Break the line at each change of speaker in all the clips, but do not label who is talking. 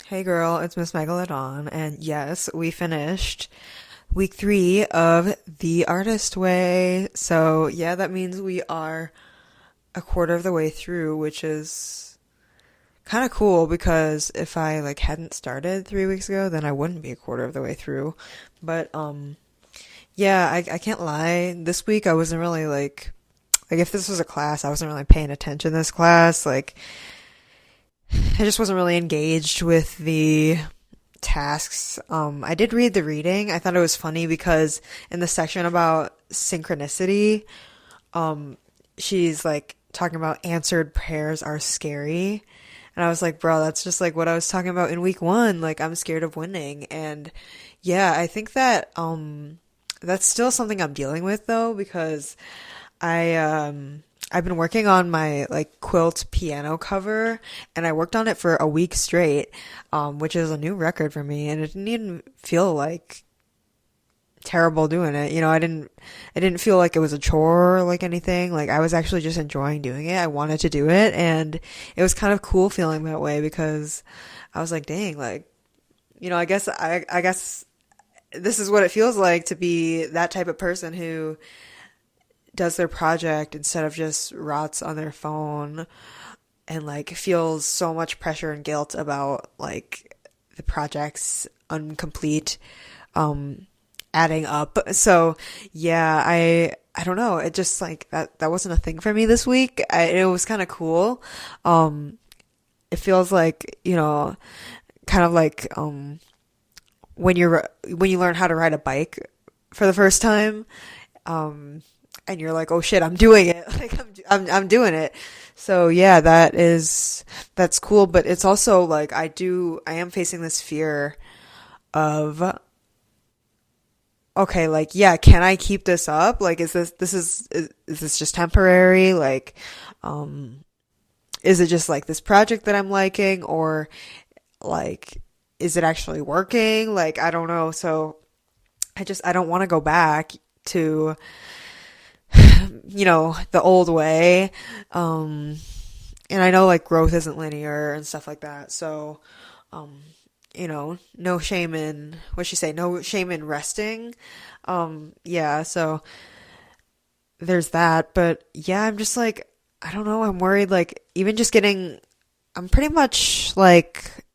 Hey girl, it's Miss Megalodon, and yes, we finished week 3 of The Artist Way. So yeah, that means we are a quarter of the way through, which is kind of cool because if I like hadn't started 3 weeks ago, then I wouldn't be a quarter of the way through. But yeah, I can't lie. This week I wasn't really like if this was a class, I wasn't really paying attention this class. Like I just wasn't really engaged with the tasks. I did read the reading. I thought it was funny because in the section about synchronicity, she's like talking about answered prayers are scary. And I was like, bro, that's just like what I was talking about in week 1. Like, I'm scared of winning. And yeah, I think that, that's still something I'm dealing with though, because I've been working on my like quilt piano cover and I worked on it for a week straight, which is a new record for me and it didn't even feel like terrible doing it. I didn't feel like it was a chore or like anything. Like I was actually just enjoying doing it. I wanted to do it and it was kind of cool feeling that way because I was like, dang, like, I guess this is what it feels like to be that type of person who does their project instead of just rots on their phone and like feels so much pressure and guilt about like the project's incomplete um adding up. So yeah, I don't know. It just like that wasn't a thing for me this week. It was kind of cool. Um it feels like, kind of like when you learn how to ride a bike for the first time. Um and you're like, oh shit, I'm doing it. Like I'm doing it. So yeah, that's cool, but it's also like I am facing this fear of okay, like yeah, can I keep this up? Like is this just temporary? Like um is it just like this project that I'm liking or like is it actually working? Like I don't know. So I don't want to go back to the old way. Um, and I know like growth isn't linear and stuff like that. So, um, no shame in, what'd she say? No shame in resting. Yeah, so there's that. But yeah, I'm just like, I don't know. I'm worried, like, even just I'm pretty much like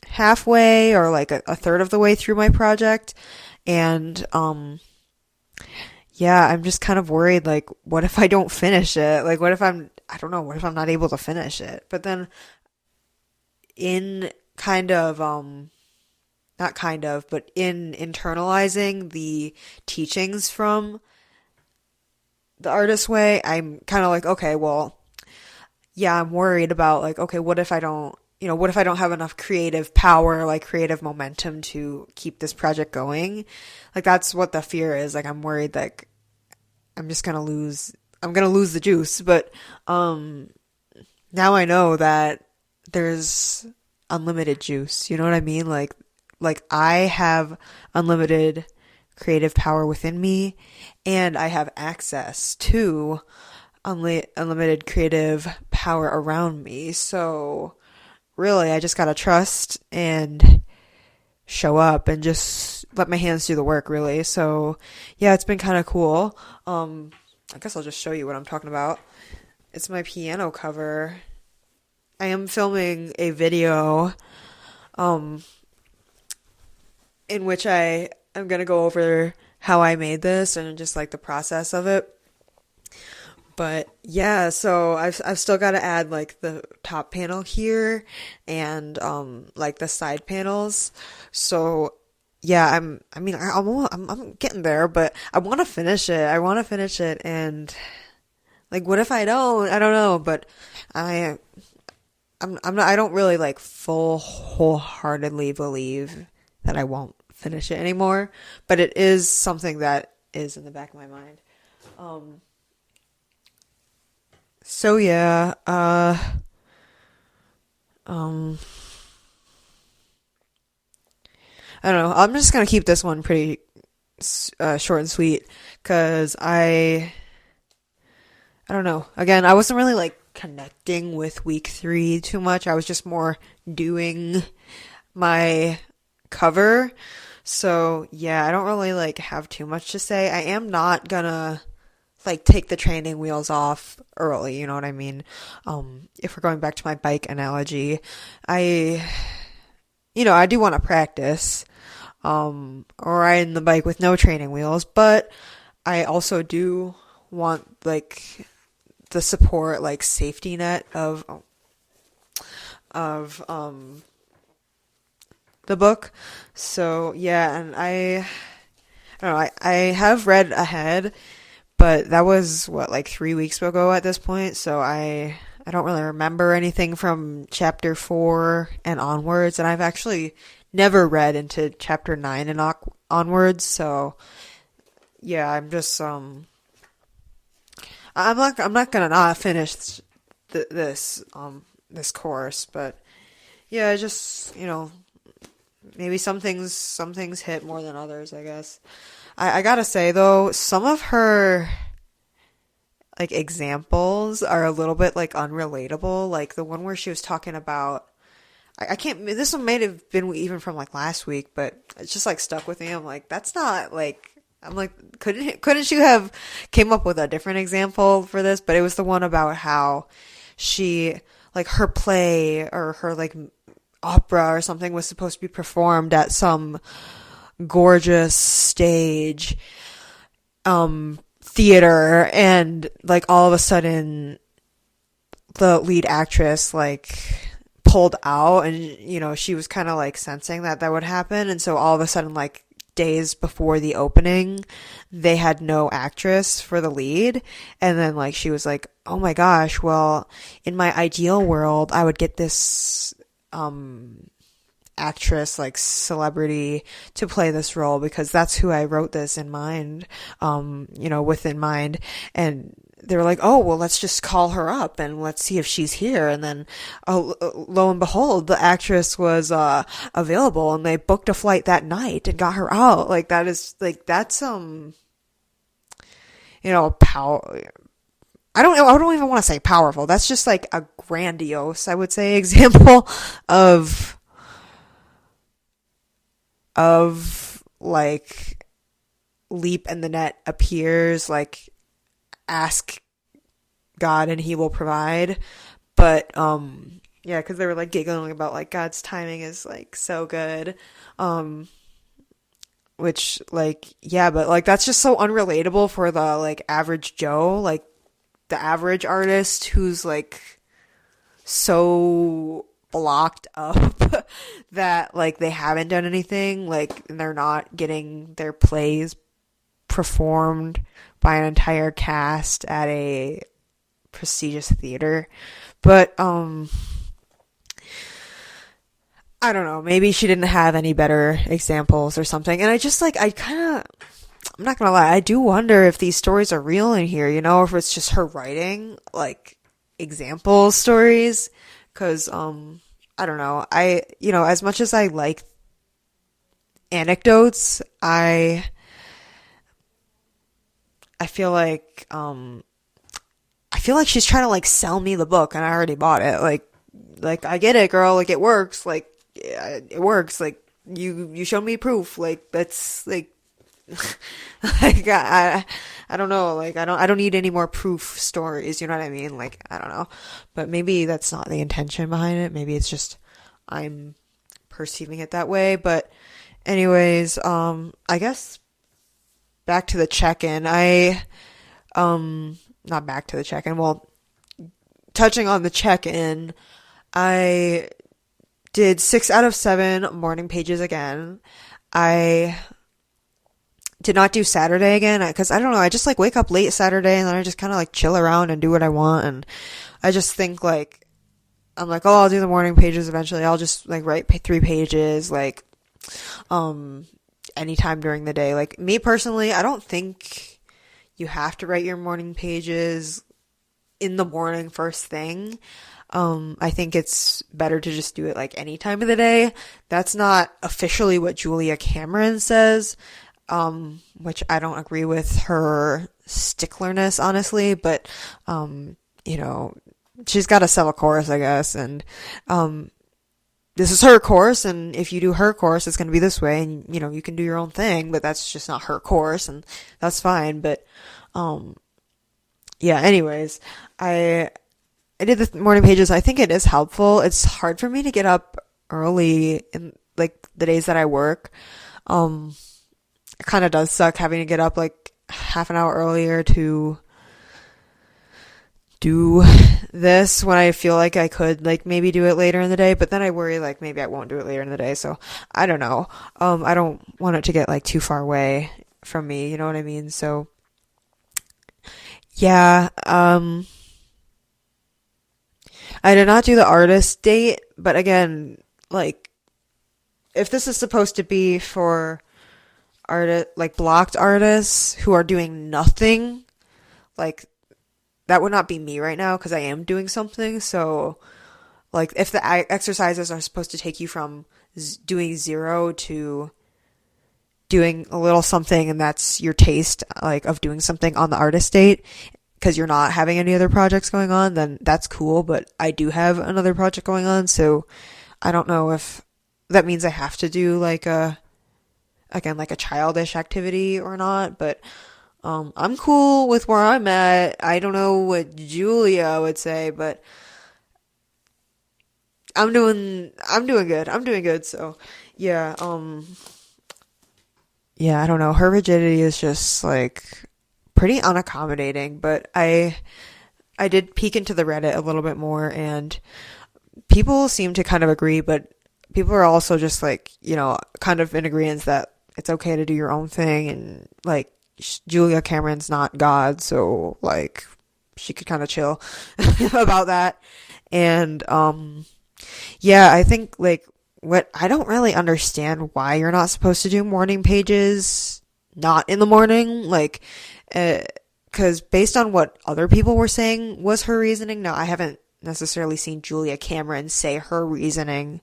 halfway or like a third of the way through my project. And, yeah, I'm just kind of worried, like, what if I don't finish it? Like, I don't know, what if I'm not able to finish it? But then in kind of, not kind of, but in internalizing the teachings from the artist way, I'm kind of like, okay, well, yeah, I'm worried about, like, okay, what if I don't have enough creative power, like creative momentum to keep this project going? Like, that's what the fear is. Like, I'm worried that I'm gonna lose the juice, but um now I know that there's unlimited juice. You know what I mean? Like I have unlimited creative power within me and I have access to unlimited creative power around me. So really I just gotta trust and show up and just let my hands do the work really. So yeah, it's been kind of cool. I guess I'll just show you what I'm talking about. It's my piano cover. I am filming a video um in which I am going to go over how I made this and just like the process of it. But yeah, so I've still got to add like the top panel here and like the side panels. So yeah, I'm getting there, but I want to finish it. I want to finish it and like what if I don't? I don't know, but I I'm not I don't really like full wholeheartedly believe that I won't finish it anymore, but it is something that is in the back of my mind. Um so yeah, um I don't know. I'm just gonna keep this one pretty short and sweet because I don't know. Again, I wasn't really like connecting with week 3 too much. I was just more doing my cover. So yeah, I don't really like have too much to say. I am not gonna like take the training wheels off early, you know what I mean? If we're going back to my bike analogy, I I do want to practice or riding the bike with no training wheels, but I also do want like the support, like safety net of the book. So yeah, and I don't know, I have read ahead, but that was what, like 3 weeks ago at this point, so I don't really remember anything from chapter 4 and onwards, and I've actually never read into chapter 9 and onwards, so yeah, I'm not gonna not finish this course, but yeah, just, maybe some things hit more than others, I guess. I gotta say though, some of her like examples are a little bit like unrelatable. Like the one where she was talking about, I can't, this one might have been even from like last week, but it's just like stuck with me. I'm like, that's not like, I'm like, couldn't you have came up with a different example for this? But it was the one about how she, like her play or her like opera or something was supposed to be performed at some gorgeous stage theater, and like all of a sudden the lead actress like pulled out, and she was kind of like sensing that would happen, and so all of a sudden, like days before the opening, they had no actress for the lead, and then like she was like, oh my gosh, well, in my ideal world I would get this actress, like celebrity, to play this role because that's who I wrote this in mind, with in mind. And they were like, oh, well, let's just call her up and let's see if she's here. And then, lo and behold, the actress was available, and they booked a flight that night and got her out. Like that is like that's power. I don't even want to say powerful. That's just like a grandiose, I would say, example of like leap and the net appears, like ask God and he will provide. But yeah, because they were like giggling about like God's timing is like so good, which like, yeah, but like that's just so unrelatable for the like average Joe, like the average artist who's like so blocked up that like they haven't done anything, like, and they're not getting their plays performed by an entire cast at a prestigious theater. But I don't know, maybe she didn't have any better examples or something. And I just like, I'm not gonna lie, I do wonder if these stories are real in here, or if it's just her writing like example stories. Cause I don't know, as much as I like anecdotes, I feel like she's trying to like sell me the book, and I already bought it. Like I get it, girl. Like it works. Like yeah, it works. Like you showed me proof. Like that's like like I don't know. Like I don't need any more proof stories. You know what I mean? Like I don't know. But maybe that's not the intention behind it. Maybe it's just I'm perceiving it that way. But anyways, I guess back to the check-in. Not back to the check-in. Well, touching on the check-in, I did 6 out of 7 morning pages again. I did not do Saturday again because I don't know. I just like wake up late Saturday and then I just kind of like chill around and do what I want. And I just think like, I'm like, oh, I'll do the morning pages eventually. I'll just like write 3 pages like, anytime during the day. Like me personally, I don't think you have to write your morning pages in the morning first thing. I think it's better to just do it like any time of the day. That's not officially what Julia Cameron says, which I don't agree with her sticklerness, honestly, but, she's got to sell a course, I guess, and this is her course, and if you do her course, it's going to be this way, and you can do your own thing, but that's just not her course, and that's fine. But yeah, anyways, I did the morning pages. I think it is helpful. It's hard for me to get up early in like the days that I work. It kind of does suck having to get up like half an hour earlier to do this when I feel like I could like maybe do it later in the day, but then I worry like maybe I won't do it later in the day. So I don't know. I don't want it to get like too far away from me, you know what I mean? So yeah, I did not do the artist date, but again, like if this is supposed to be for like blocked artists who are doing nothing, like that would not be me right now because I am doing something. So like if the exercises are supposed to take you from doing zero to doing a little something, and that's your taste like of doing something on the artist date because you're not having any other projects going on, then that's cool. But I do have another project going on, so I don't know if that means I have to do like a childish activity or not. But I'm cool with where I'm at. I don't know what Julia would say, but I'm doing good. I'm doing good. So yeah, yeah, I don't know. Her rigidity is just like pretty unaccommodating, but I did peek into the Reddit a little bit more, and people seem to kind of agree, but people are also just like, kind of in agreement that it's okay to do your own thing, and like Julia Cameron's not God, so like she could kind of chill about that. And yeah, I think like what I don't really understand why you're not supposed to do morning pages not in the morning, like because based on what other people were saying was her reasoning. Now I haven't necessarily seen Julia Cameron say her reasoning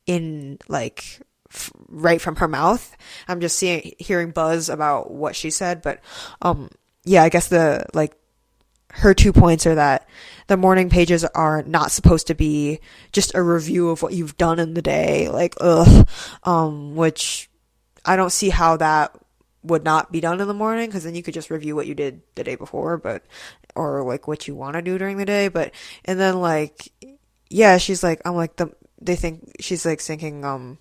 in like right from her mouth. I'm just hearing buzz about what she said, but yeah, I guess her 2 points are that the morning pages are not supposed to be just a review of what you've done in the day, like which I don't see how that would not be done in the morning, because then you could just review what you did the day before, or like what you want to do during the day. But and then like yeah, she's like, I'm like they think she's like thinking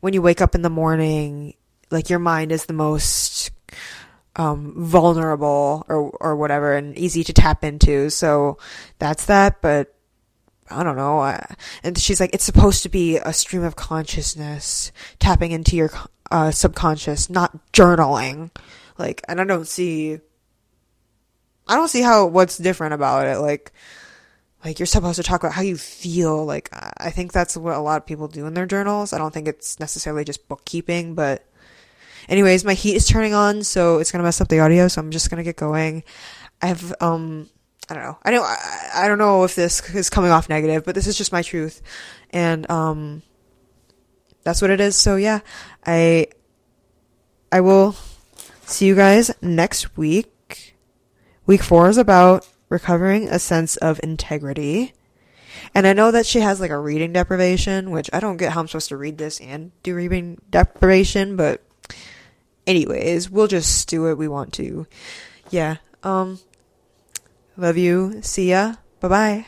when you wake up in the morning, like your mind is the most vulnerable or whatever, and easy to tap into. So that's that. But I don't know. And she's like, it's supposed to be a stream of consciousness, tapping into your subconscious, not journaling. Like, and I don't see how what's different about it. Like you're supposed to talk about how you feel. Like, I think that's what a lot of people do in their journals. I don't think it's necessarily just bookkeeping, but anyways, my heat is turning on, so it's gonna mess up the audio, so I'm just gonna get going. I have, I don't know. I don't know if this is coming off negative, but this is just my truth. And, that's what it is. So yeah, I will see you guys next week. Week 4 is about recovering a sense of integrity. And I know that she has like a reading deprivation, which I don't get how I'm supposed to read this and do reading deprivation, but anyways, we'll just do what we want to. Yeah. Love you. See ya. Bye-bye.